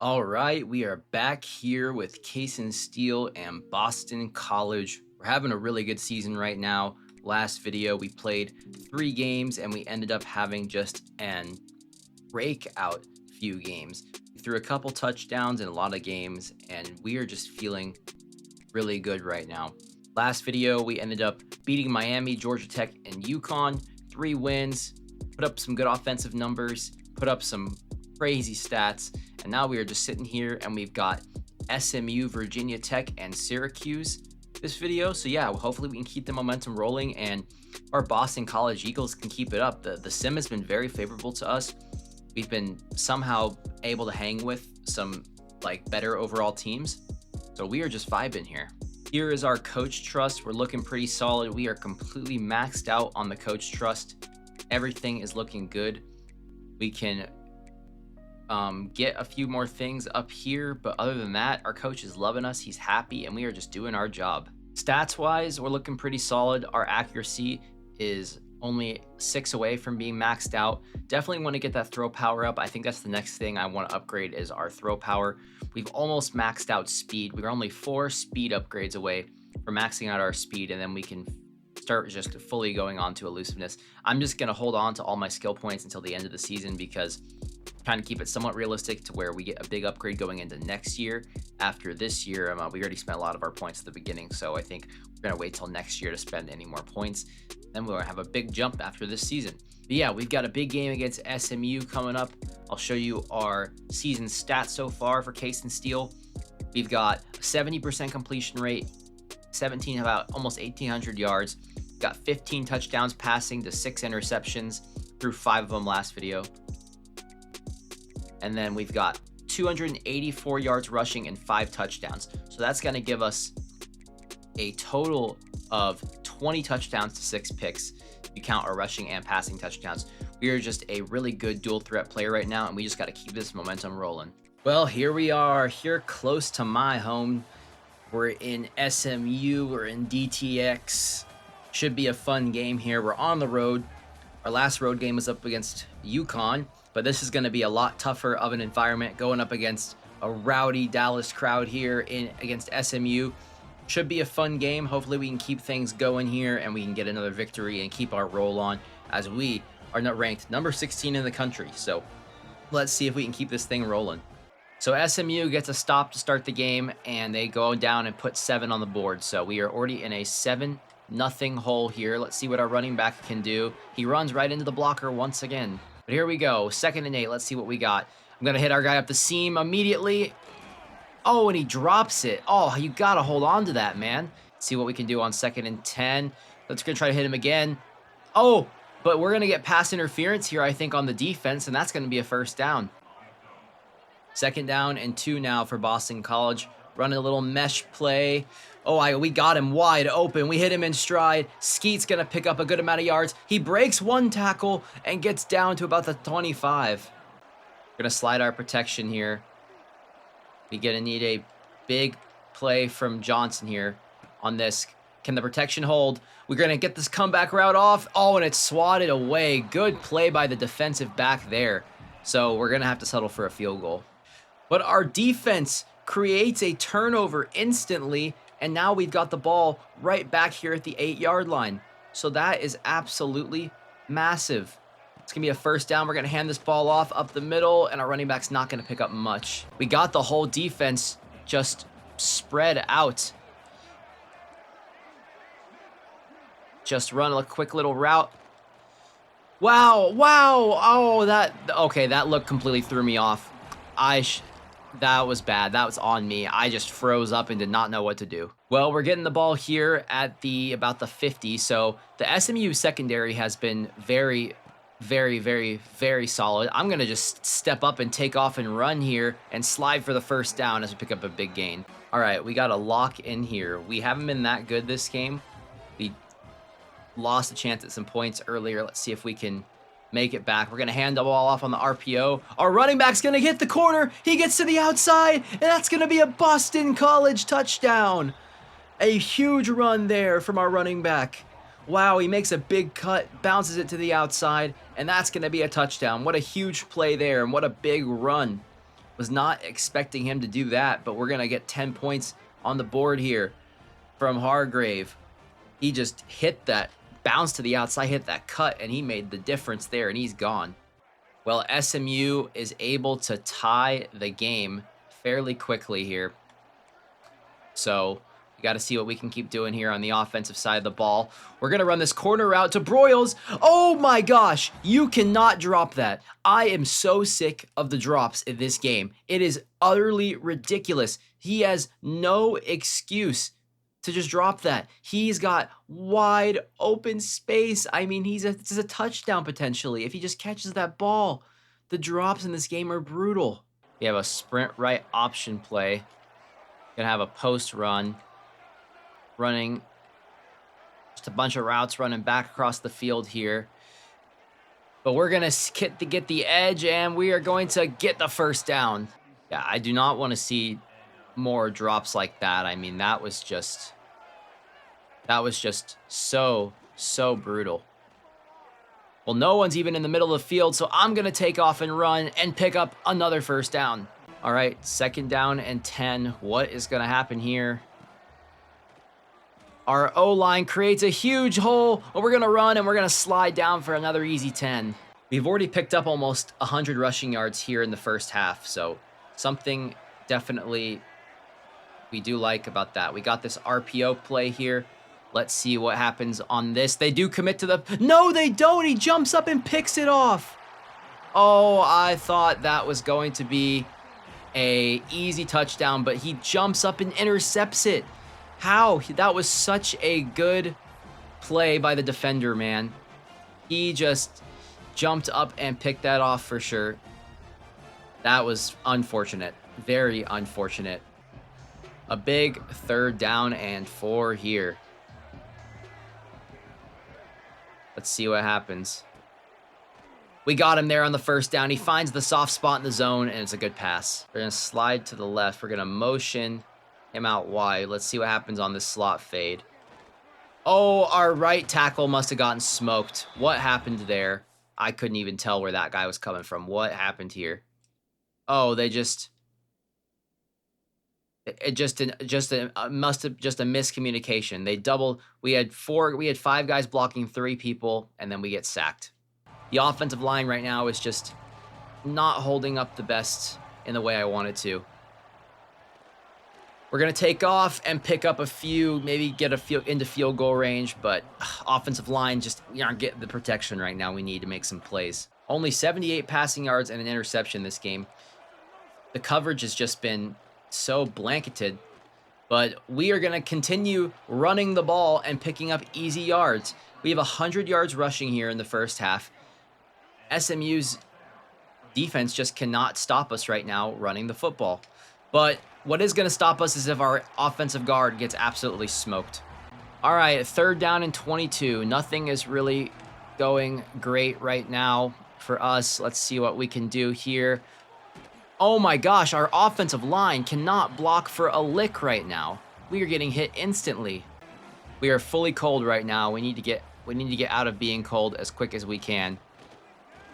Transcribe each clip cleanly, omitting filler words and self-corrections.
All right, we are back here with Kason Steele and Boston College. We're having a really good season right now. Last video, we played 3 games and we ended up having just an breakout few games. We threw a couple touchdowns in a lot of games, and we are just feeling really good right now. Last video, we ended up beating Miami, Georgia Tech, and UConn. 3 wins, put up some good offensive numbers, put up some crazy stats, and now we are just sitting here and we've got SMU, Virginia Tech, and Syracuse this video. So yeah, hopefully we can keep the momentum rolling and our Boston College Eagles can keep it up. The sim has been very favorable to us. We've been somehow able to hang with some better overall teams. So we are just vibing here. Here is our coach trust. We're looking pretty solid. We are completely maxed out on the coach trust. Everything is looking good. We can get a few more things up here, but other than that, our coach is loving us. He's happy, and we are just doing our job. Stats wise, we're looking pretty solid. Our accuracy is only 6 away from being maxed out. Definitely want to get that throw power up. I think that's the next thing I want to upgrade is our throw power. We've almost maxed out speed. We're only 4 speed upgrades away from maxing out our speed, and then we can start just fully going on to elusiveness. I'm just going to hold on to all my skill points until the end of the season because trying to keep it somewhat realistic to where we get a big upgrade going into next year. After this year, we already spent a lot of our points at the beginning, so I think we're going to wait till next year to spend any more points. Then we'll have a big jump after this season. But yeah, we've got a big game against SMU coming up. I'll show you our season stats so far for Kason Steele. We've got a 70% completion rate, about almost 1,800 yards. We've got 15 touchdowns passing to 6 interceptions, through 5 of them last video. And then we've got 284 yards rushing and 5 touchdowns. So that's going to give us a total of 20 touchdowns to 6 picks. If you count our rushing and passing touchdowns. We are just a really good dual threat player right now, and we just got to keep this momentum rolling. Well, here we are, here close to my home. We're in SMU, we're in DTX. Should be a fun game here. We're on the road. Our last road game was up against UConn. But this is going to be a lot tougher of an environment going up against a rowdy Dallas crowd here against SMU. Should be a fun game. Hopefully we can keep things going here and we can get another victory and keep our roll on as we are not ranked number 16 in the country. So let's see if we can keep this thing rolling. So SMU gets a stop to start the game and they go down and put 7 on the board. So we are already in a 7-0 hole here. Let's see what our running back can do. He runs right into the blocker once again. But here we go, 2nd and 8. Let's see what we got. I'm going to hit our guy up the seam immediately. Oh, and he drops it. Oh, you got to hold on to that, man. See what we can do on 2nd and 10. Let's go try to hit him again. Oh, but we're going to get pass interference here, I think, on the defense, and that's going to be a 1st down. 2nd down and 2 now for Boston College. Running a little mesh play. Oh, we got him wide open. We hit him in stride. Skeet's going to pick up a good amount of yards. He breaks 1 tackle and gets down to about the 25. We're going to slide our protection here. We're going to need a big play from Johnson here on this. Can the protection hold? We're going to get this comeback route off. Oh, and it's swatted away. Good play by the defensive back there. So we're going to have to settle for a field goal. But our defense creates a turnover instantly. And now we've got the ball right back here at the 8-yard line. So that is absolutely massive. It's going to be a 1st down. We're going to hand this ball off up the middle, and our running back's not going to pick up much. We got the whole defense just spread out. Just run a quick little route. Wow. Oh, that look completely threw me off. That was bad. That was on me. I just froze up and did not know what to do. Well, we're getting the ball here at about the 50. So the SMU secondary has been very, very, very, very solid. I'm going to just step up and take off and run here and slide for the 1st down as we pick up a big gain. All right, we got a lock in here. We haven't been that good this game. We lost a chance at some points earlier. Let's see if we can make it back. We're going to hand the ball off on the RPO. Our running back's going to hit the corner. He gets to the outside, and that's going to be a Boston College touchdown. A huge run there from our running back. Wow, he makes a big cut, bounces it to the outside, and that's going to be a touchdown. What a huge play there, and what a big run. Was not expecting him to do that, but we're going to get 10 points on the board here from Hargrave. He just hit that bounce to the outside, hit that cut, and he made the difference there, and he's gone. Well, SMU is able to tie the game fairly quickly here. So we got to see what we can keep doing here on the offensive side of the ball. We're going to run this corner route to Broyles. Oh my gosh, you cannot drop that. I am so sick of the drops in this game. It is utterly ridiculous. He has no excuse to just drop that. He's got wide open space. I mean, this is a touchdown potentially if he just catches that ball. The drops in this game are brutal. We have a sprint right option play. Gonna have a post run. Running just a bunch of routes running back across the field here. But we're gonna get the edge, and we are going to get the first down. Yeah, I do not want to see more drops like that. I mean, that was just so brutal. Well, no one's even in the middle of the field, so I'm going to take off and run and pick up another first down. All right, 2nd down and 10. What is going to happen here? Our O-line creates a huge hole. Well, we're going to run, and we're going to slide down for another easy 10. We've already picked up almost 100 rushing yards here in the first half, so something definitely we do like about that. We got this RPO play here. Let's see what happens on this. They do commit to the... No, they don't. He jumps up and picks it off. Oh, I thought that was going to be a easy touchdown, but he jumps up and intercepts it. How? That was such a good play by the defender, man. He just jumped up and picked that off for sure. That was unfortunate. Very unfortunate. A big 3rd down and 4 here. Let's see what happens. We got him there on the first down. He finds the soft spot in the zone, and it's a good pass. We're going to slide to the left. We're going to motion him out wide. Let's see what happens on this slot fade. Oh, our right tackle must have gotten smoked. What happened there? I couldn't even tell where that guy was coming from. What happened here? Oh, they just... It must have just a miscommunication. They doubled. We had 5 guys blocking 3 people, and then we get sacked. The offensive line right now is just not holding up the best in the way I want it to. We're gonna take off and pick up a few, maybe get into field goal range, but offensive line just aren't getting the protection right now we need to make some plays. Only 78 passing yards and an interception this game. The coverage has just been so blanketed, but we are going to continue running the ball and picking up easy yards. We have 100 yards rushing here in the first half. SMU's defense just cannot stop us right now running the football. But what is going to stop us is if our offensive guard gets absolutely smoked. All right, 3rd down and 22. Nothing is really going great right now for us. Let's see what we can do here. Oh my gosh, our offensive line cannot block for a lick right now. We are getting hit instantly. We are fully cold right now. We need to get out of being cold as quick as we can.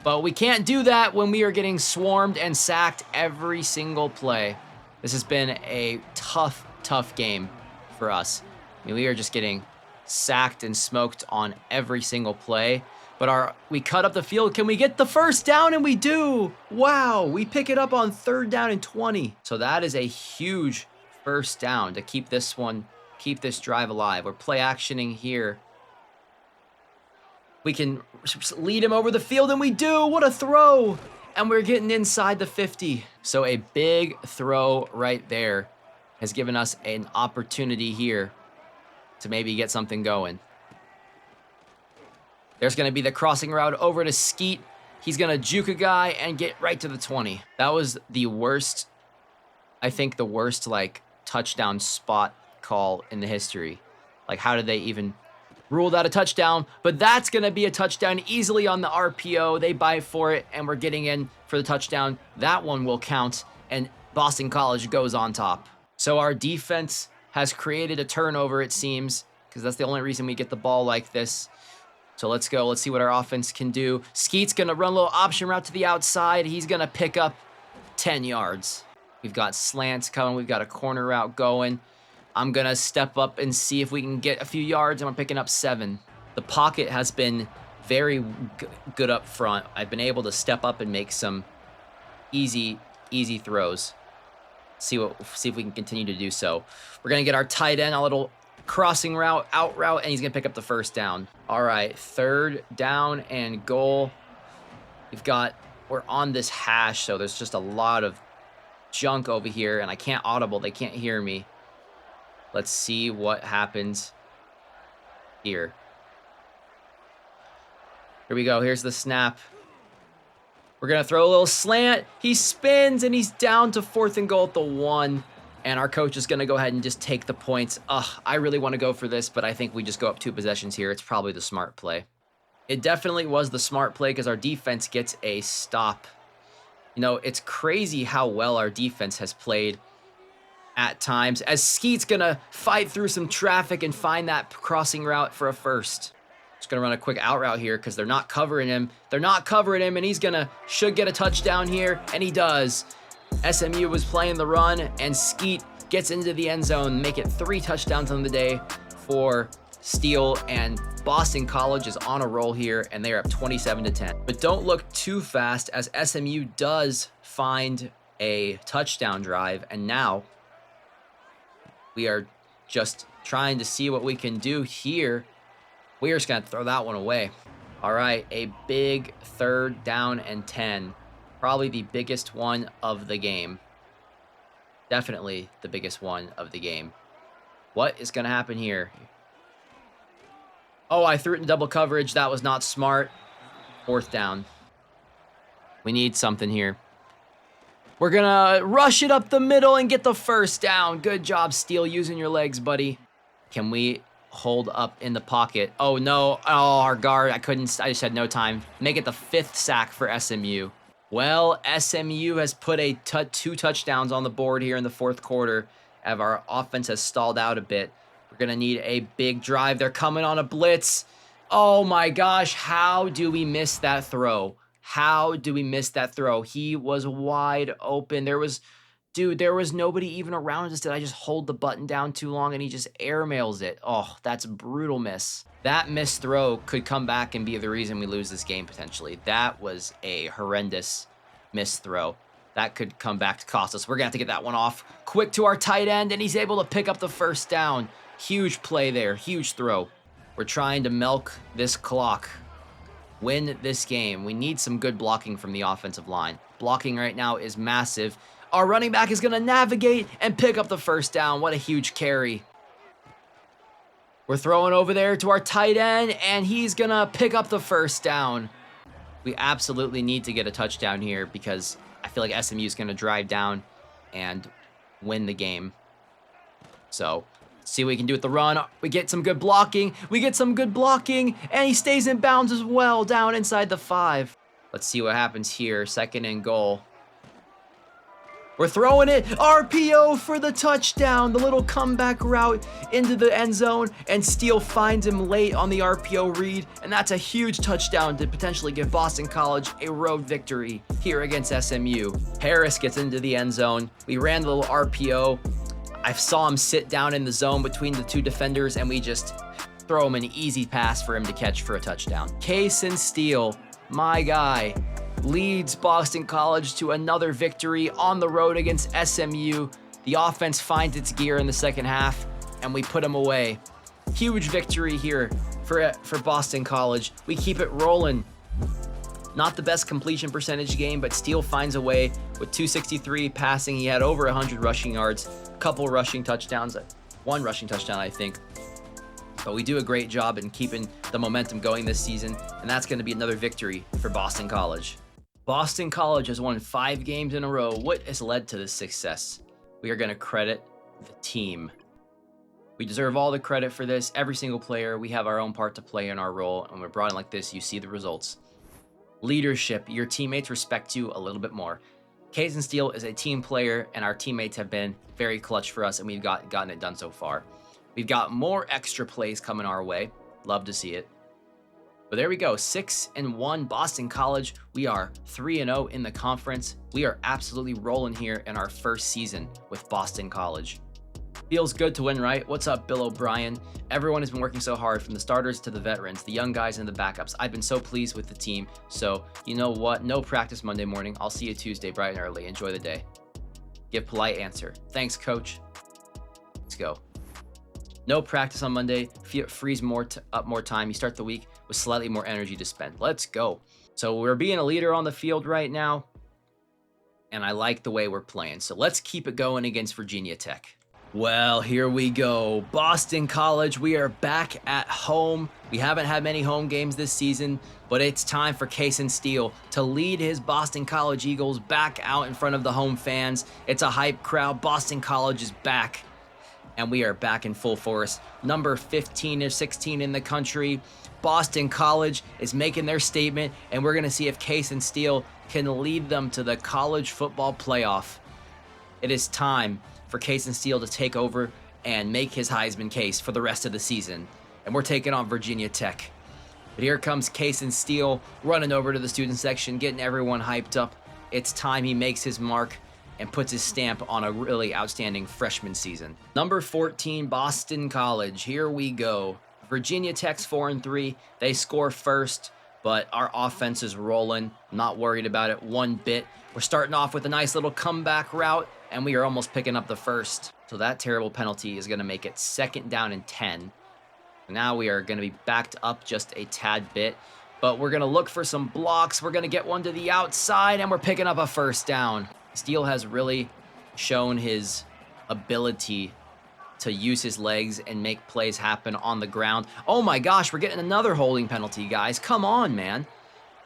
But we can't do that when we are getting swarmed and sacked every single play. This has been a tough game for us. I mean, we are just getting sacked and smoked on every single play. But we cut up the field. Can we get the first down? And we do. Wow, we pick it up on 3rd down and 20. So that is a huge first down to keep this drive alive. We're play actioning here. We can lead him over the field, and we do. What a throw. And we're getting inside the 50. So a big throw right there has given us an opportunity here to maybe get something going. There's going to be the crossing route over to Skeet. He's going to juke a guy and get right to the 20. That was the worst, I think the worst, touchdown spot call in the history. How did they even rule that a touchdown? But that's going to be a touchdown easily on the RPO. They bite for it, and we're getting in for the touchdown. That one will count, and Boston College goes on top. So our defense has created a turnover, it seems, because that's the only reason we get the ball like this. So let's go. Let's see what our offense can do. Skeet's going to run a little option route to the outside. He's going to pick up 10 yards. We've got slants coming. We've got a corner route going. I'm going to step up and see if we can get a few yards, and we're picking up 7. The pocket has been very good up front. I've been able to step up and make some easy throws. See if we can continue to do so. We're going to get our tight end a little crossing route, out route, and he's going to pick up the first down. All right, 3rd down and goal. We're on this hash, so there's just a lot of junk over here, and I can't audible. They can't hear me. Let's see what happens here. Here we go. Here's the snap. We're going to throw a little slant. He spins, and he's down to 4th and goal at the 1. And our coach is going to go ahead and just take the points. I really want to go for this, but I think we just go up 2 possessions here. It's probably the smart play. It definitely was the smart play because our defense gets a stop. You know, it's crazy how well our defense has played at times, as Skeet's going to fight through some traffic and find that crossing route for a first. Just going to run a quick out route here because they're not covering him. They're not covering him, and he's should get a touchdown here, and he does. SMU was playing the run, and Skeet gets into the end zone, make it 3 touchdowns on the day for Steele, and Boston College is on a roll here, and they're up 27-10. But don't look too fast, as SMU does find a touchdown drive, and now we are just trying to see what we can do here. We are just going to throw that one away. All right, a big 3rd down and 10. Probably the biggest one of the game. Definitely the biggest one of the game. What is going to happen here? Oh, I threw it in double coverage. That was not smart. 4th down. We need something here. We're going to rush it up the middle and get the first down. Good job, Steele, using your legs, buddy. Can we hold up in the pocket? Oh, no. Oh, our guard. I just had no time. Make it the 5th sack for SMU. Well, SMU has put 2 touchdowns on the board here in the 4th quarter. As our offense has stalled out a bit. We're going to need a big drive. They're coming on a blitz. Oh my gosh, how do we miss that throw? How do we miss that throw? He was wide open. There was nobody even around us. Did I just hold the button down too long and he just airmails it? Oh, that's a brutal miss. That missed throw could come back and be the reason we lose this game potentially. That was a horrendous missed throw. That could come back to cost us. We're going to have to get that one off. Quick to our tight end, and he's able to pick up the first down. Huge play there. Huge throw. We're trying to milk this clock. Win this game. We need some good blocking from the offensive line. Blocking right now is massive. Our running back is going to navigate and pick up the first down. What a huge carry. We're throwing over there to our tight end, and he's going to pick up the first down. We absolutely need to get a touchdown here because I feel like SMU is going to drive down and win the game. So, see what we can do with the run. We get some good blocking. And he stays in bounds as well, down inside the 5. Let's see what happens here. 2nd and goal. We're throwing it. RPO for the touchdown. The little comeback route into the end zone. And Steele finds him late on the RPO read. And that's a huge touchdown to potentially give Boston College a road victory here against SMU. Harris gets into the end zone. We ran the little RPO. I saw him sit down in the zone between the 2 defenders. And we just throw him an easy pass for him to catch for a touchdown. Kason Steele, my guy, leads Boston College to another victory on the road against SMU. The offense finds its gear in the second half, and we put them away. Huge victory here for Boston College. We keep it rolling. Not the best completion percentage game, but Steele finds a way with 263 passing. He had over 100 rushing yards, a couple rushing touchdowns, 1 rushing touchdown, I think. But we do a great job in keeping the momentum going this season, and that's going to be another victory for Boston College. Boston College has won 5 games in a row. What has led to this success? We are going to credit the team. We deserve all the credit for this. Every single player, we have our own part to play in our role, and when we're brought in like this, you see the results. Leadership, your teammates respect you a little bit more. Kason Steele is a team player, and our teammates have been very clutch for us, and we've gotten it done so far. We've got more extra plays coming our way. Love to see it. But there we go, 6-1 Boston College. We are 3-0 in the conference. We are absolutely rolling here in our first season with Boston College. Feels good to win, right? What's up, Bill O'Brien? Everyone has been working so hard, from the starters to the veterans, the young guys and the backups. I've been so pleased with the team. So you know what? No practice Monday morning. I'll see you Tuesday bright and early. Enjoy the day. Give polite answer. Thanks, coach. Let's go. No practice on Monday. Frees up more time. You start the week with slightly more energy to spend. Let's go. So we're being a leader on the field right now, and I like the way we're playing. So let's keep it going against Virginia Tech. Well, here we go. Boston College, we are back at home. We haven't had many home games this season, but it's time for Kason Steele to lead his Boston College Eagles back out in front of the home fans. It's a hype crowd. Boston College is back, and we are back in full force. Number 15 or 16 in the country. Boston College is making their statement, and we're going to see if Kason Steele can lead them to the college football playoff. It is time for Kason Steele to take over and make his Heisman case for the rest of the season. And we're taking on Virginia Tech. But here comes Kason Steele running over to the student section, getting everyone hyped up. It's time he makes his mark and puts his stamp on a really outstanding freshman season. Number 14, Boston College. Here we go. Virginia Tech's 4-3. They score first, but our offense is rolling. Not worried about it one bit. We're starting off with a nice little comeback route, and we are almost picking up the first. So that terrible penalty is going to make it 2nd down and 10. Now we are going to be backed up just a tad bit, but we're going to look for some blocks. We're going to get one to the outside, and we're picking up a 1st down. Steele has really shown his ability to use his legs and make plays happen on the ground. Oh my gosh, we're getting another holding penalty, guys. Come on, man.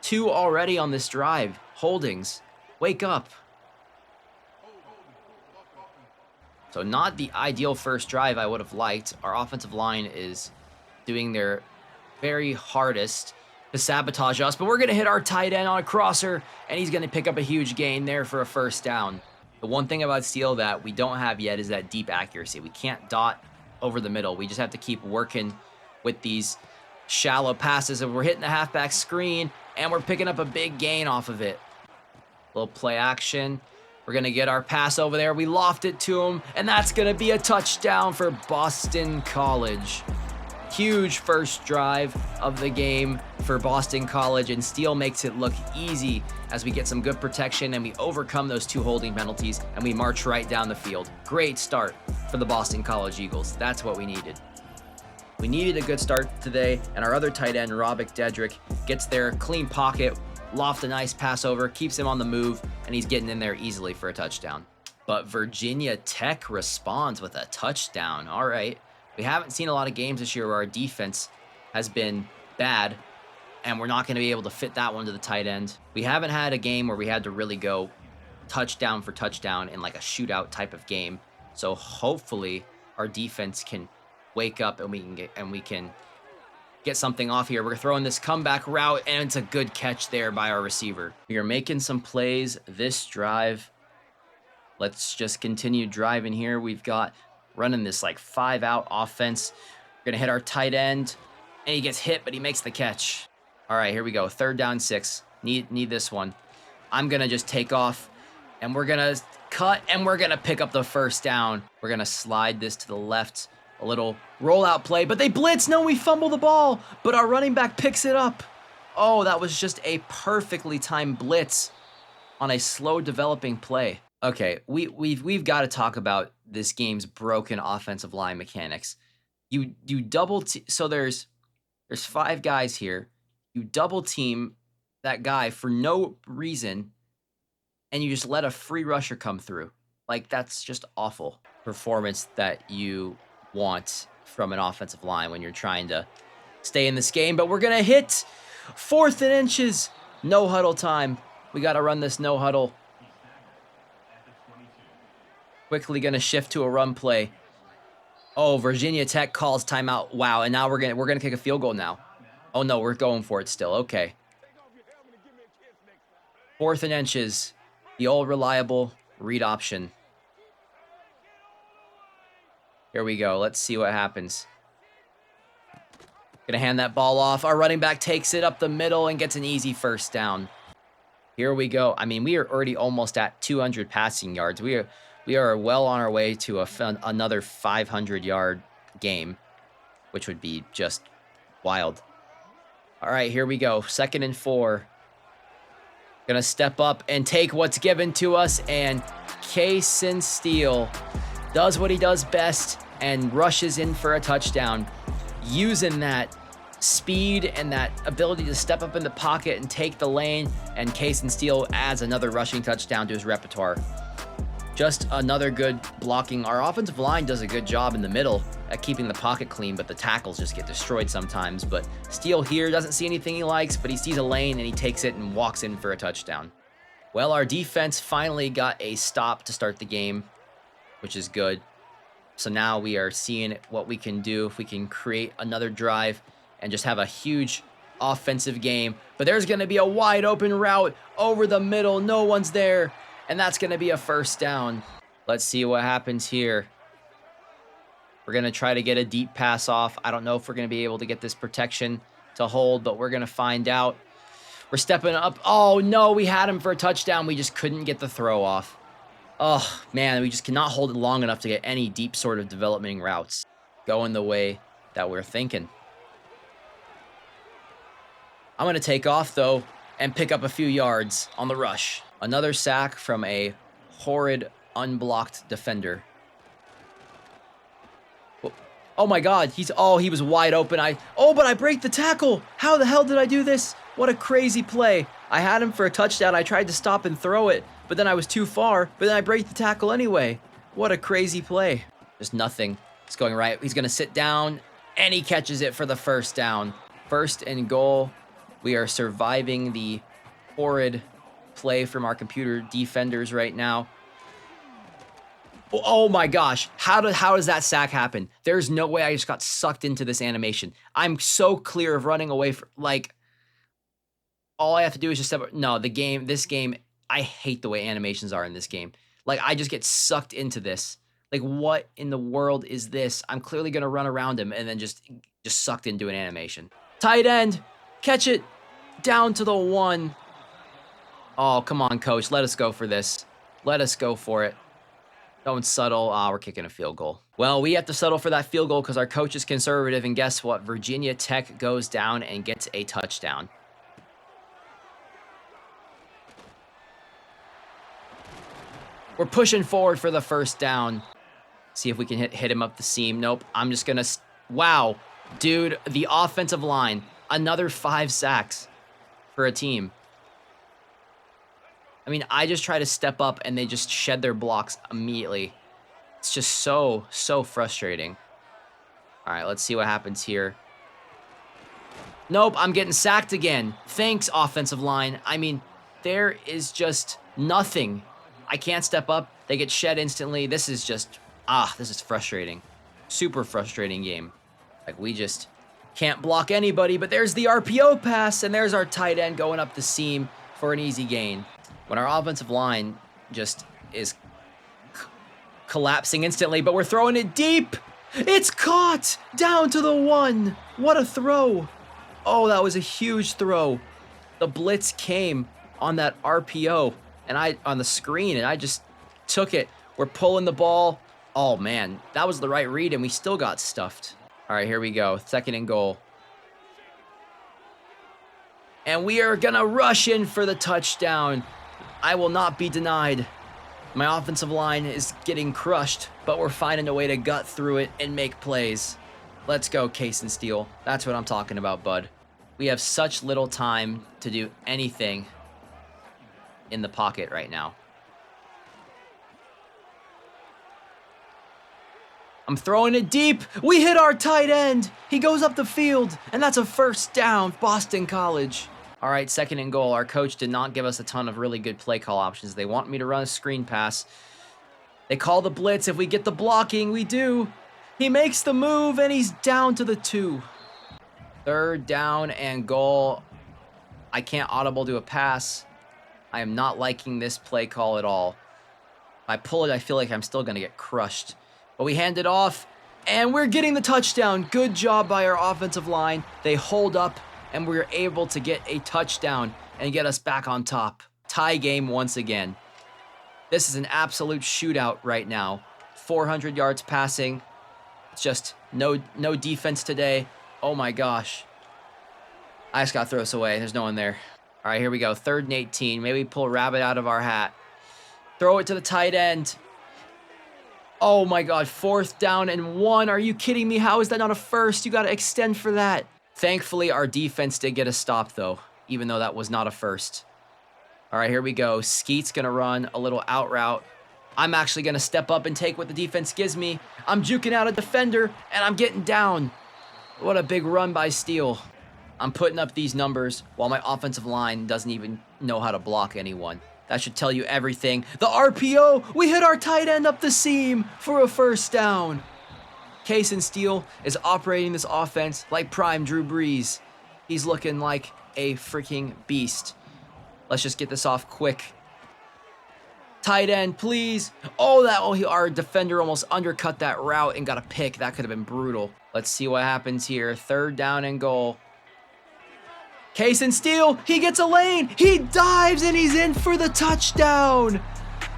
2 already on this drive. Holdings. Wake up. So not the ideal first drive I would have liked. Our offensive line is doing their very hardest to sabotage us, but we're going to hit our tight end on a crosser, and he's going to pick up a huge gain there for a 1st down. The one thing about Steele that we don't have yet is that deep accuracy. We can't dot over the middle. We just have to keep working with these shallow passes, and we're hitting the halfback screen, and we're picking up a big gain off of it. Little play action. We're going to get our pass over there. We loft it to him, and that's going to be a touchdown for Boston College. Huge first drive of the game for Boston College, and Steele makes it look easy as we get some good protection and we overcome those 2 holding penalties, and we march right down the field. Great start for the Boston College Eagles. That's what we needed. We needed a good start today, and our other tight end, Robick Dedrick, gets there, clean pocket, loft a nice pass over, keeps him on the move, and he's getting in there easily for a touchdown. But Virginia Tech responds with a touchdown. All right. We haven't seen a lot of games this year where our defense has been bad, and we're not going to be able to fit that one to the tight end. We haven't had a game where we had to really go touchdown for touchdown in like a shootout type of game. So hopefully our defense can wake up and we can get something off here. We're throwing this comeback route, and it's a good catch there by our receiver. We are making some plays this drive. Let's just continue driving here. We've got running this like 5-out offense. We're going to hit our tight end, and he gets hit, but he makes the catch. All right, here we go. 3rd down 6. Need this one. I'm going to just take off, and we're going to cut, and we're going to pick up the 1st down. We're going to slide this to the left. A little rollout play, but they blitz. No, we fumble the ball, but our running back picks it up. Oh, that was just a perfectly timed blitz on a slow developing play. Okay, we've got to talk about this game's broken offensive line mechanics. You double so there's 5 guys here. You double team that guy for no reason, and you just let a free rusher come through. Like, that's just awful performance that you want from an offensive line when you're trying to stay in this game. But we're gonna hit 4th and inches. No huddle time. We got to run this no huddle. Quickly going to shift to a run play. Oh, Virginia Tech calls timeout. Wow, and now we're gonna kick a field goal now. Oh no, we're going for it still. Okay. 4th and inches. The old reliable read option. Here we go. Let's see what happens. Gonna hand that ball off. Our running back takes it up the middle and gets an easy first down. Here we go. I mean, we are already almost at 200 passing yards. We are well on our way to another 500-yard game, which would be just wild. All right, here we go. 2nd and 4. Gonna step up and take what's given to us, and Kason Steele does what he does best and rushes in for a touchdown, using that speed and that ability to step up in the pocket and take the lane, and Kason Steele adds another rushing touchdown to his repertoire. Just another good blocking. Our offensive line does a good job in the middle at keeping the pocket clean, but the tackles just get destroyed sometimes. But Steele here doesn't see anything he likes, but he sees a lane and he takes it and walks in for a touchdown. Well, our defense finally got a stop to start the game, which is good. So now we are seeing what we can do if we can create another drive and just have a huge offensive game. But there's going to be a wide open route over the middle. No one's there. And that's going to be a first down. Let's see what happens here. We're going to try to get a deep pass off. I don't know if we're going to be able to get this protection to hold, but we're going to find out. We're stepping up. Oh, no, we had him for a touchdown. We just couldn't get the throw off. Oh, man, we just cannot hold it long enough to get any deep sort of developing routes going the way that we're thinking. I'm going to take off, though, and pick up a few yards on the rush. Another sack from a horrid, unblocked defender. Oh my God, he was wide open. But I break the tackle. How the hell did I do this? What a crazy play. I had him for a touchdown. I tried to stop and throw it, but then I was too far, but then I break the tackle anyway. What a crazy play. There's nothing. It's going right. He's going to sit down, and he catches it for the first down. 1st and goal. We are surviving the horrid play from our computer defenders right now. Oh my gosh, how does that sack happen? There's no way. I just got sucked into this animation. I'm so clear of running away from, like, all I have to do is just step up. No, this game, I hate the way animations are in this game. Like, I just get sucked into this. Like, what in the world is this? I'm clearly gonna run around him and then just sucked into an animation. Tight end, catch it, down to the 1. Oh, come on, coach. Let us go for this. Let us go for it. Don't settle. We're kicking a field goal. Well, we have to settle for that field goal because our coach is conservative, and guess what? Virginia Tech goes down and gets a touchdown. We're pushing forward for the first down. See if we can hit him up the seam. Nope. I'm just going to... Wow. Dude, the offensive line. Another 5 sacks for a team. I mean, I just try to step up and they just shed their blocks immediately. It's just so frustrating. All right, let's see what happens here. Nope, I'm getting sacked again. Thanks, offensive line. I mean, there is just nothing. I can't step up. They get shed instantly. This is just, this is frustrating. Super frustrating game. Like, we just can't block anybody, but there's the RPO pass, and there's our tight end going up the seam for an easy gain. When our offensive line just is collapsing instantly, but we're throwing it deep. It's caught down to the 1. What a throw. Oh, that was a huge throw. The blitz came on that RPO and on the screen, and I just took it. We're pulling the ball. Oh man, that was the right read, and we still got stuffed. All right, here we go. 2nd and goal. And we are gonna rush in for the touchdown. I will not be denied. My offensive line is getting crushed, but we're finding a way to gut through it and make plays. Let's go, Kason Steele. That's what I'm talking about, bud. We have such little time to do anything in the pocket right now. I'm throwing it deep. We hit our tight end. He goes up the field, and that's a first down, Boston College. All right, 2nd and goal. Our coach did not give us a ton of really good play call options. They want me to run a screen pass. They call the blitz. If we get the blocking, we do. He makes the move, and he's down to the 2. 3rd down and goal. I can't audible to a pass. I am not liking this play call at all. If I pull it, I feel like I'm still going to get crushed. But we hand it off. And we're getting the touchdown. Good job by our offensive line. They hold up, and we're able to get a touchdown and get us back on top. Tie game once again. This is an absolute shootout right now. 400 yards passing. It's just no defense today. Oh my gosh. I just got to throw this away. There's no one there. All right, here we go. 3rd and 18. Maybe pull a rabbit out of our hat. Throw it to the tight end. Oh my God, 4th down and 1. Are you kidding me? How is that not a first? You got to extend for that. Thankfully, our defense did get a stop though, even though that was not a first. All right, here we go. Skeet's going to run a little out route. I'm actually going to step up and take what the defense gives me. I'm juking out a defender, and I'm getting down. What a big run by Steele. I'm putting up these numbers while my offensive line doesn't even know how to block anyone. That should tell you everything. The RPO, we hit our tight end up the seam for a first down. Kason Steele is operating this offense like prime Drew Brees. He's looking like a freaking beast. Let's just get this off quick. Tight end, please. Our defender almost undercut that route and got a pick. That could have been brutal. Let's see what happens here. 3rd down and goal. Kason Steele, he gets a lane. He dives and he's in for the touchdown.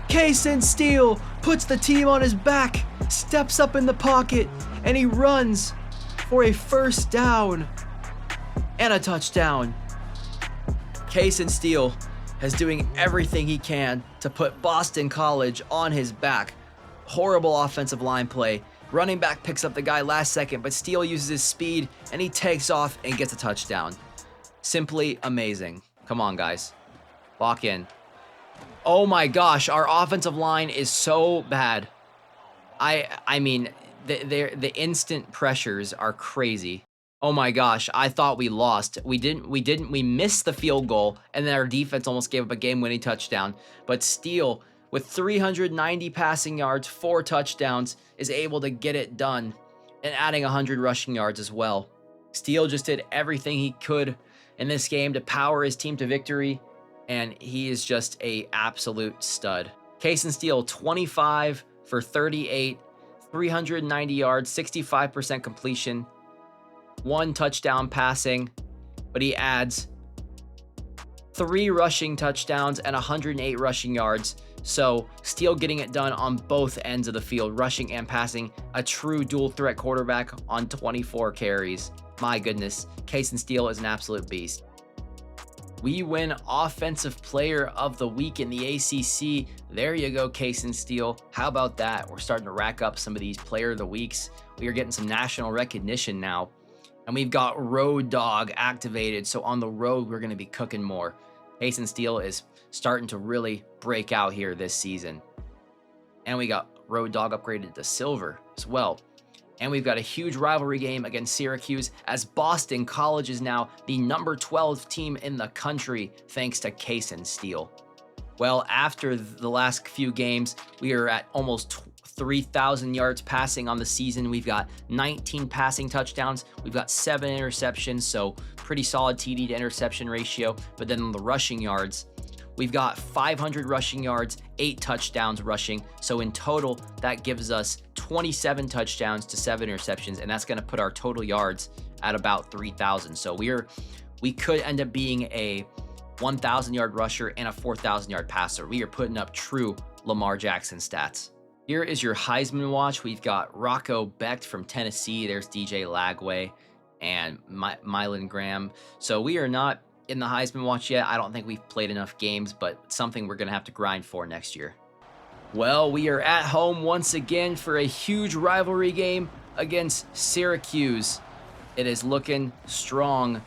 Kason Steele puts the team on his back, steps up in the pocket, and he runs for a first down and a touchdown. Kason Steele is doing everything he can to put Boston College on his back. Horrible offensive line play. Running back picks up the guy last second, but Steele uses his speed and he takes off and gets a touchdown. Simply amazing. Come on, guys. Lock in. Oh my gosh, our offensive line is so bad. I mean, the instant pressures are crazy. Oh my gosh, I thought we lost. We missed the field goal, and then our defense almost gave up a game-winning touchdown. But Steele, with 390 passing yards, 4 touchdowns, is able to get it done, and adding 100 rushing yards as well. Steele just did everything he could in this game to power his team to victory, and he is just a absolute stud. Kason Steele, 25 for 38, 390 yards, 65% completion, 1 touchdown passing, but he adds 3 rushing touchdowns and 108 rushing yards. So Steele getting it done on both ends of the field, rushing and passing, a true dual threat quarterback on 24 carries. My goodness, Kason Steele is an absolute beast. We win Offensive Player of the Week in the ACC. There you go, Kason Steele. How about that? We're starting to rack up some of these Player of the Weeks. We are getting some national recognition now. And we've got Road Dog activated, so on the road, we're going to be cooking more. Kason Steele is starting to really break out here this season. And we got Road Dog upgraded to Silver as well. And we've got a huge rivalry game against Syracuse, as Boston College is now the number 12 team in the country, thanks to Kason Steele. Well, after the last few games, we are at almost 3,000 yards passing on the season. We've got 19 passing touchdowns. We've got 7 interceptions, so pretty solid TD to interception ratio. But then on the rushing yards, we've got 500 rushing yards, 8 touchdowns rushing. So in total, that gives us 27 touchdowns to 7 interceptions, and that's going to put our total yards at about 3,000. So we could end up being a 1,000-yard rusher and a 4,000-yard passer. We are putting up true Lamar Jackson stats. Here is your Heisman watch. We've got Rocco Becht from Tennessee. There's DJ Lagway and Mylan Graham. So we are not in the Heisman watch yet. I don't think we've played enough games, but something we're going to have to grind for next year. Well, we are at home once again for a huge rivalry game against Syracuse. It is looking strong,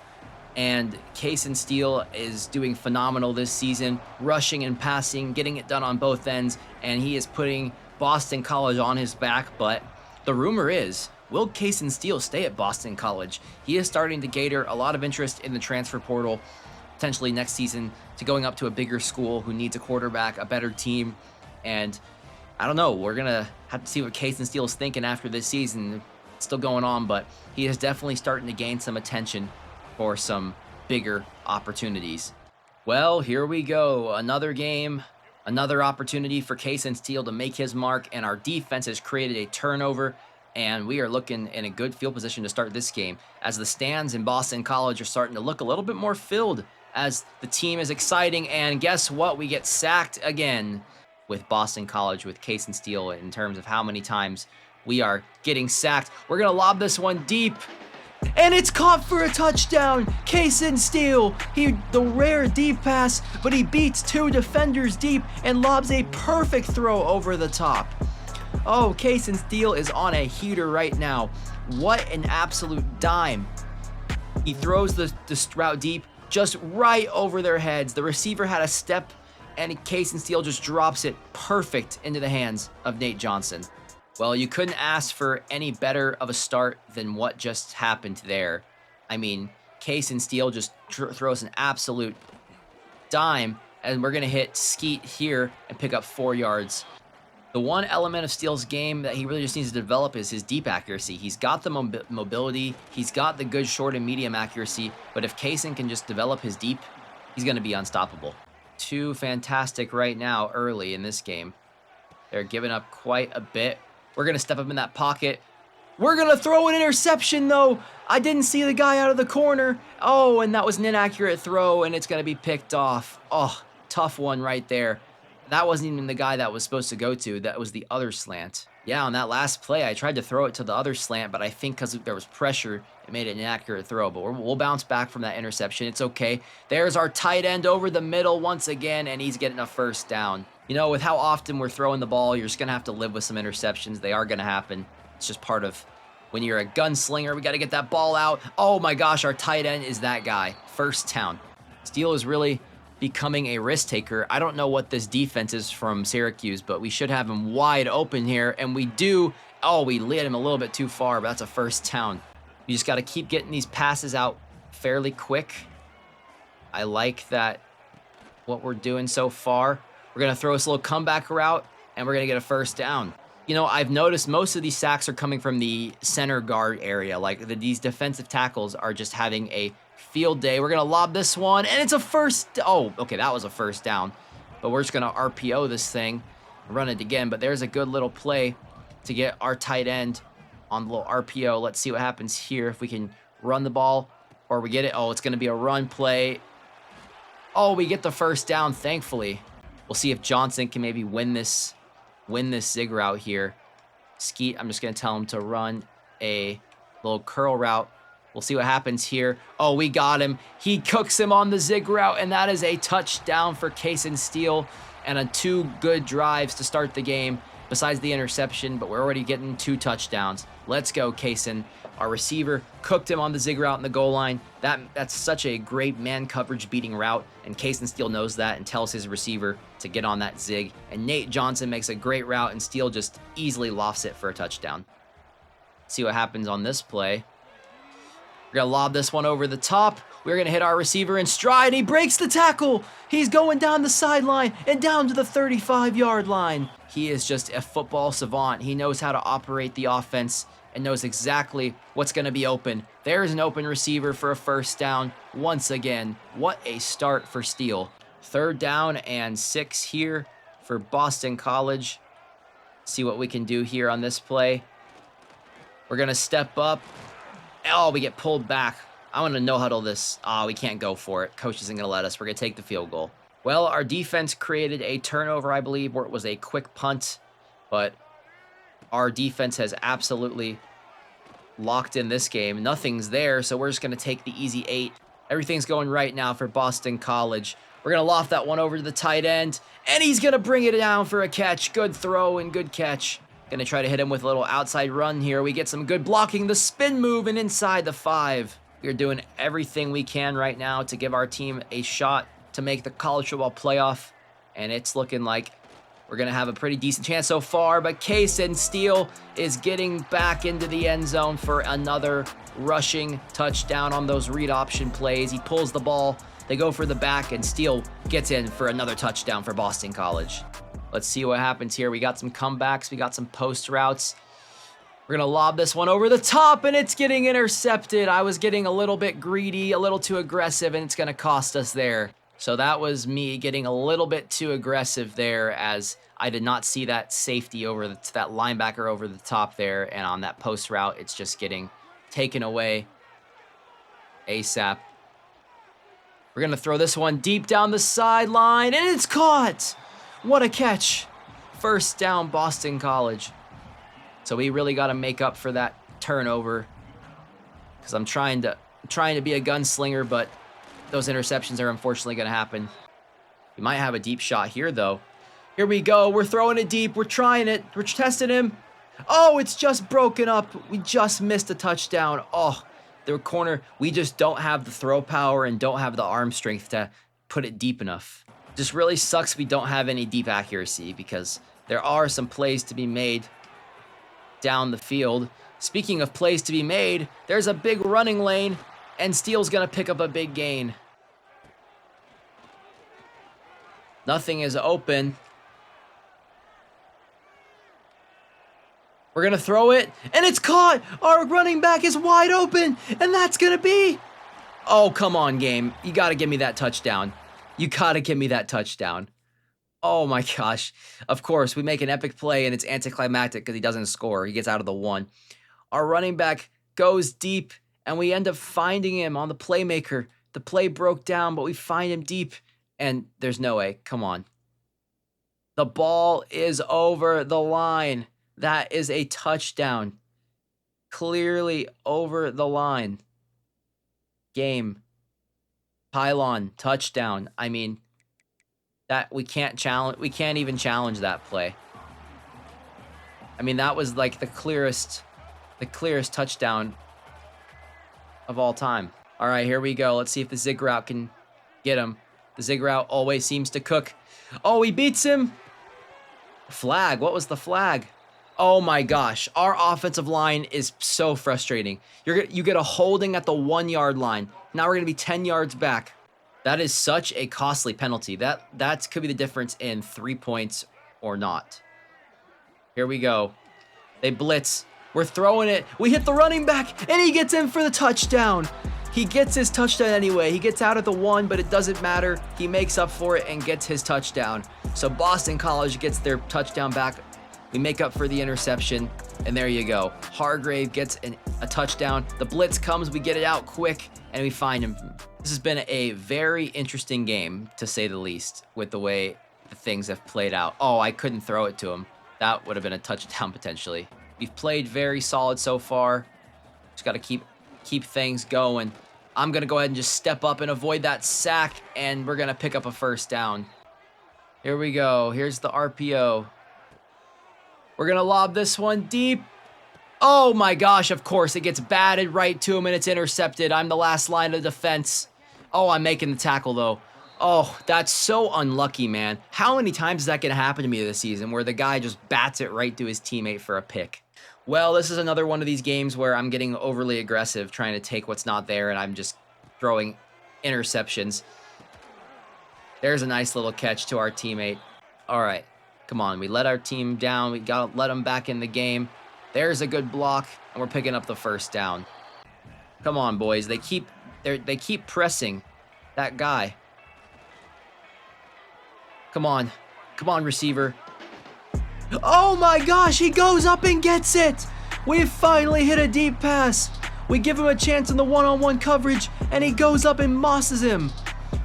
and Kason Steele is doing phenomenal this season, rushing and passing, getting it done on both ends, and he is putting Boston College on his back. But the rumor is, will Kason Steele stay at Boston College? He is starting to gator a lot of interest in the transfer portal, potentially next season, to going up to a bigger school who needs a quarterback, a better team. And I don't know, we're going to have to see what Kason Steele is thinking after this season. It's still going on, but he is definitely starting to gain some attention for some bigger opportunities. Well, here we go. Another game, another opportunity for Kason Steele to make his mark, and our defense has created a turnover. And we are looking in a good field position to start this game, as the stands in Boston College are starting to look a little bit more filled as the team is exciting. And guess what? We get sacked again with Boston College, with Kason Steele, in terms of how many times we are getting sacked. We're going to lob this one deep. And it's caught for a touchdown. Kason Steele, the rare deep pass, but he beats 2 defenders deep and lobs a perfect throw over the top. Oh, Kason Steele is on a heater right now. What an absolute dime. He throws the route deep, just right over their heads. The receiver had a step, and Kason Steele just drops it perfect into the hands of Nate Johnson. Well, you couldn't ask for any better of a start than what just happened there. I mean, Kason Steele just throws an absolute dime, and we're going to hit Skeet here and pick up 4 yards. The one element of Steele's game that he really just needs to develop is his deep accuracy. He's got the mobility, he's got the good short and medium accuracy, but if Kason can just develop his deep, he's going to be unstoppable. 2 fantastic right now early in this game. They're giving up quite a bit. We're going to step up in that pocket. We're going to throw an interception, though. I didn't see the guy out of the corner. Oh, and that was an inaccurate throw, and it's going to be picked off. Oh, tough one right there. That wasn't even the guy that was supposed to go to. That was the other slant. Yeah, on that last play, I tried to throw it to the other slant, but I think because there was pressure, it made it an inaccurate throw. But we'll bounce back from that interception. It's okay. There's our tight end over the middle once again, and he's getting a first down. You know, with how often we're throwing the ball, you're just going to have to live with some interceptions. They are going to happen. It's just part of when you're a gunslinger. We got to get that ball out. Oh my gosh, our tight end is that guy. First down. Steele is really becoming a risk taker. I don't know what this defense is from Syracuse, but we should have him wide open here, and we do. Oh, we lit him a little bit too far, but that's a first down. You just got to keep getting these passes out fairly quick. I like that, what we're doing so far. We're going to throw this little comeback route, and we're going to get a first down. You know, I've noticed most of these sacks are coming from the center guard area. Like, these defensive tackles are just having a field day. We're going to lob this one, and it's a first. Oh, okay, that was a first down. But we're just going to RPO this thing and run it again. But there's a good little play to get our tight end on the little RPO. Let's see what happens here, if we can run the ball or we get it. Oh, it's going to be a run play. Oh, we get the first down, thankfully. We'll see if Johnson can maybe win this zig route here. Skeet, I'm just going to tell him to run a little curl route. We'll see what happens here. Oh, we got him. He cooks him on the zig route, and that is a touchdown for Kason Steele, and 2 good drives to start the game besides the interception, but we're already getting 2 touchdowns. Let's go, Kason. Our receiver cooked him on the zig route in the goal line. That's such a great man coverage beating route, and Kason Steele knows that and tells his receiver to get on that zig. And Nate Johnson makes a great route, and Steele just easily lofts it for a touchdown. See what happens on this play. We're going to lob this one over the top. We're going to hit our receiver in stride. He breaks the tackle. He's going down the sideline and down to the 35-yard line. He is just a football savant. He knows how to operate the offense and knows exactly what's going to be open. There's an open receiver for a first down once again. What a start for Steele. 3rd down and 6 here for Boston College. See what we can do here on this play. We're going to step up. Oh, we get pulled back. I want to no-huddle this. We can't go for it. Coach isn't going to let us. We're going to take the field goal. Well, our defense created a turnover, I believe, where it was a quick punt, but our defense has absolutely locked in this game. Nothing's there, so we're just going to take the easy 8. Everything's going right now for Boston College. We're going to loft that one over to the tight end, and he's going to bring it down for a catch. Good throw and good catch. Going to try to hit him with a little outside run here. We get some good blocking, the spin move, and inside the 5. We're doing everything we can right now to give our team a shot to make the college football playoff, and it's looking like we're going to have a pretty decent chance so far, but Kason Steele is getting back into the end zone for another rushing touchdown on those read option plays. He pulls the ball, they go for the back, and Steele gets in for another touchdown for Boston College. Let's see what happens here. We got some comebacks, we got some post routes. We're going to lob this one over the top, and it's getting intercepted. I was getting a little bit greedy, a little too aggressive, and it's going to cost us there. So that was me getting a little bit too aggressive there, as I did not see that safety over that linebacker over the top there. And on that post route, it's just getting taken away ASAP. We're going to throw this one deep down the sideline, and it's caught. What a catch. First down, Boston College. So we really got to make up for that turnover, because I'm trying to be a gunslinger, but those interceptions are unfortunately going to happen. We might have a deep shot here, though. Here we go. We're throwing it deep. We're trying it. We're testing him. Oh, it's just broken up. We just missed a touchdown. Oh, the corner. We just don't have the throw power and don't have the arm strength to put it deep enough. Just really sucks we don't have any deep accuracy, because there are some plays to be made down the field. Speaking of plays to be made, there's a big running lane, and Steele's going to pick up a big gain. Nothing is open. We're going to throw it, and it's caught. Our running back is wide open, and that's going to be... Oh, come on, game. You got to give me that touchdown. You got to give me that touchdown. Oh, my gosh. Of course, we make an epic play, and it's anticlimactic because he doesn't score. He gets out of the one. Our running back goes deep, and we end up finding him on the playmaker. The play broke down, but we find him deep, and there's no way. Come on. The ball is over the line. That is a touchdown. Clearly over the line. Game. Pylon. Touchdown. I mean, that we can't even challenge that play. I mean, that was like the clearest touchdown of all time. All right, here we go. Let's see if the zig route can get him. The zig route always seems to cook. Oh, he beats him. Flag. What was the flag? Oh my gosh. Our offensive line is so frustrating. You get a holding at the 1 yard line. Now we're going to be 10 yards back. That is such a costly penalty. That could be the difference in 3 points or not. Here we go. They blitz. We're throwing it. We hit the running back, and he gets in for the touchdown. He gets his touchdown anyway. He gets out at the 1, but it doesn't matter. He makes up for it and gets his touchdown. So Boston College gets their touchdown back. We make up for the interception, and there you go. Hargrave gets a touchdown. The blitz comes. We get it out quick, and we find him. This has been a very interesting game, to say the least, with the way the things have played out. Oh, I couldn't throw it to him. That would have been a touchdown potentially. We've played very solid so far. Just got to keep things going. I'm going to go ahead and just step up and avoid that sack, and we're going to pick up a first down. Here we go. Here's the RPO. We're going to lob this one deep. Oh my gosh, of course. It gets batted right to him, and it's intercepted. I'm the last line of defense. Oh, I'm making the tackle, though. Oh, that's so unlucky, man. How many times is that going to happen to me this season, where the guy just bats it right to his teammate for a pick? Well, this is another one of these games where I'm getting overly aggressive, trying to take what's not there, and I'm just throwing interceptions. There's a nice little catch to our teammate. All right, come on. We let our team down. We got to let them back in the game. There's a good block, and we're picking up the first down. Come on, boys. They keep pressing that guy. Come on. Come on, receiver. Oh my gosh, he goes up and gets it. We've finally hit a deep pass. We give him a chance in the one-on-one coverage, and he goes up and mosses him.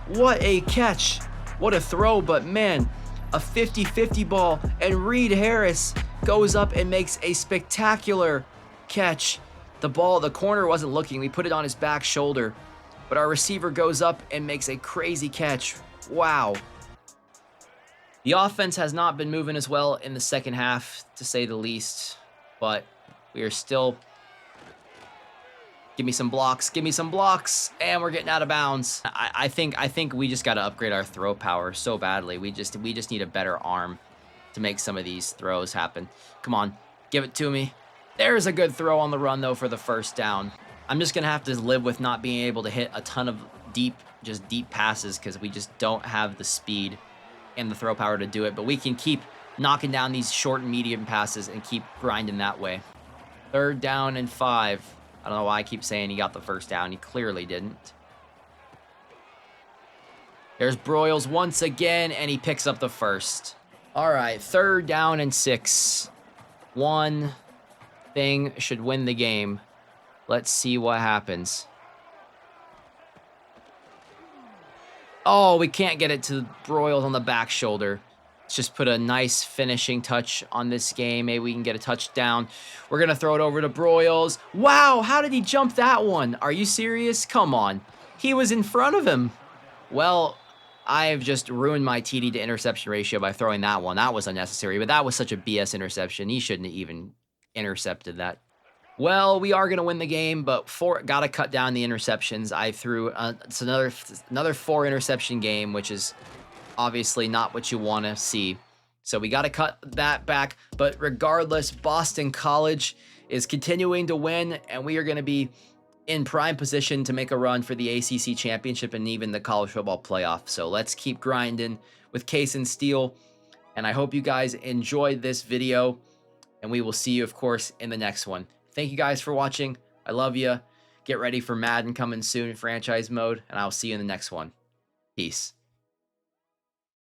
What a catch. What a throw, but man, a 50-50 ball, and Reed Harris goes up and makes a spectacular catch. The corner wasn't looking. We put it on his back shoulder, but our receiver goes up and makes a crazy catch. Wow. The offense has not been moving as well in the second half, to say the least, but we are still... Give me some blocks, and we're getting out of bounds. I think we just got to upgrade our throw power so badly. We just need a better arm to make some of these throws happen. Come on, give it to me. There's a good throw on the run, though, for the first down. I'm just going to have to live with not being able to hit a ton of deep passes, because we just don't have the speed and the throw power to do it, but we can keep knocking down these short and medium passes and keep grinding that way. 3rd down and 5. I don't know why I keep saying he got the first down. He clearly didn't. There's Broyles once again, and he picks up the first. All right, 3rd down and 6. One thing should win the game. Let's see what happens. Oh, we can't get it to Broyles on the back shoulder. Let's just put a nice finishing touch on this game. Maybe we can get a touchdown. We're going to throw it over to Broyles. Wow, how did he jump that one? Are you serious? Come on. He was in front of him. Well, I have just ruined my TD to interception ratio by throwing that one. That was unnecessary, but that was such a BS interception. He shouldn't have even intercepted that. Well, we are going to win the game, but got to cut down the interceptions. I threw it's another 4 interception game, which is obviously not what you want to see. So we got to cut that back. But regardless, Boston College is continuing to win, and we are going to be in prime position to make a run for the ACC championship and even the college football playoff. So let's keep grinding with Kason Steele. And I hope you guys enjoyed this video, and we will see you, of course, in the next one. Thank you guys for watching. I love you. Get ready for Madden coming soon in franchise mode, and I'll see you in the next one. Peace.